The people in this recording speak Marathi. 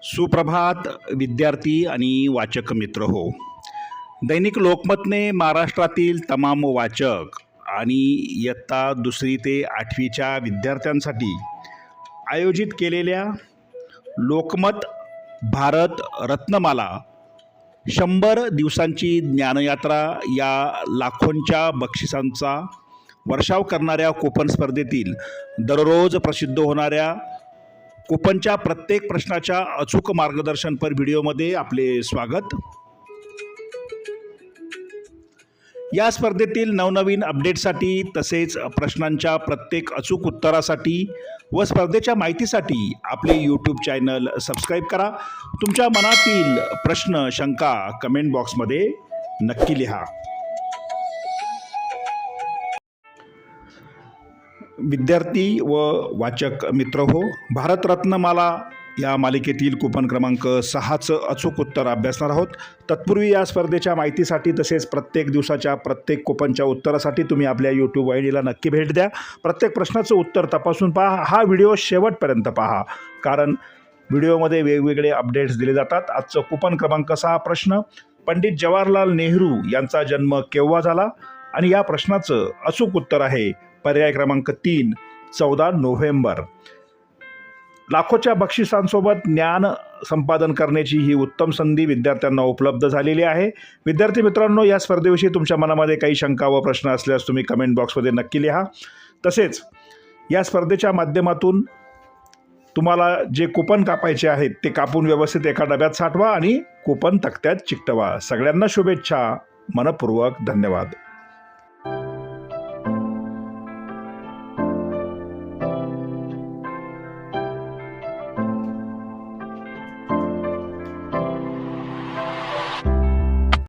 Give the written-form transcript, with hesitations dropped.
सुप्रभात विद्यार्थी आणि वाचक मित्र हो. दैनिक लोकमतने महाराष्ट्रातील तमाम वाचक आणि इयत्ता 2री ते 8वीच्या विद्यार्थ्यांसाठी आयोजित केलेल्या लोकमत भारत रत्नमाला 100 दिवसांची ज्ञानयात्रा या लाखोंच्या बक्षिसांचा वर्षाव करणाऱ्या कूपन स्पर्धेतील दररोज प्रसिद्ध होणाऱ्या कूपनच्या प्रत्येक प्रश्नाच्या अचूक मार्गदर्शनपर व्हिडिओमध्ये आपले स्वागत. या स्पर्धेतील नवनवीन अपडेटसाठी तसेच प्रश्नांच्या प्रत्येक अचूक उत्तरासाठी व स्पर्धेच्या माहितीसाठी आपले यूट्यूब चॅनल सबस्क्राईब करा. तुमच्या मनातील प्रश्न शंका कमेंट बॉक्समध्ये नक्की लिहा. विद्यार्थी व वाचक मित्र हो, भारतरत्नमाला या मालिकेतील कूपन क्रमांक 6चं अचूक उत्तर अभ्यासणार आहोत. तत्पूर्वी या स्पर्धेच्या माहितीसाठी तसेच प्रत्येक दिवसाच्या प्रत्येक कूपनच्या उत्तरासाठी तुम्ही आपल्या यूट्यूब वाहिनीला नक्की भेट द्या. प्रत्येक प्रश्नाचं उत्तर तपासून पहा. हा व्हिडिओ शेवटपर्यंत पहा, कारण व्हिडिओमध्ये वेगवेगळे अपडेट्स दिले जातात. आजचं कूपन क्रमांक 6 प्रश्न: पंडित जवाहरलाल नेहरू यांचा जन्म केव्हा झाला? आणि या प्रश्नाचं अचूक उत्तर आहे पर्याय क्रमांक 3, 14 नोव्हेंबर. लाखोच्या बक्षिसांसोबत ज्ञान संपादन करण्याची ही उत्तम संधी विद्यार्थ्यांना उपलब्ध झालेली आहे. विद्यार्थी मित्रांनो, या स्पर्धेविषयी तुमच्या मनामध्ये काही शंका व प्रश्न असल्यास तुम्ही कमेंट बॉक्समध्ये नक्की लिहा. तसेच या स्पर्धेच्या माध्यमातून तुम्हाला जे कूपन कापायचे आहेत ते कापून व्यवस्थित एका डब्यात साठवा आणि कूपन तक्त्यात चिकटवा. सगळ्यांना शुभेच्छा. मनपूर्वक धन्यवाद.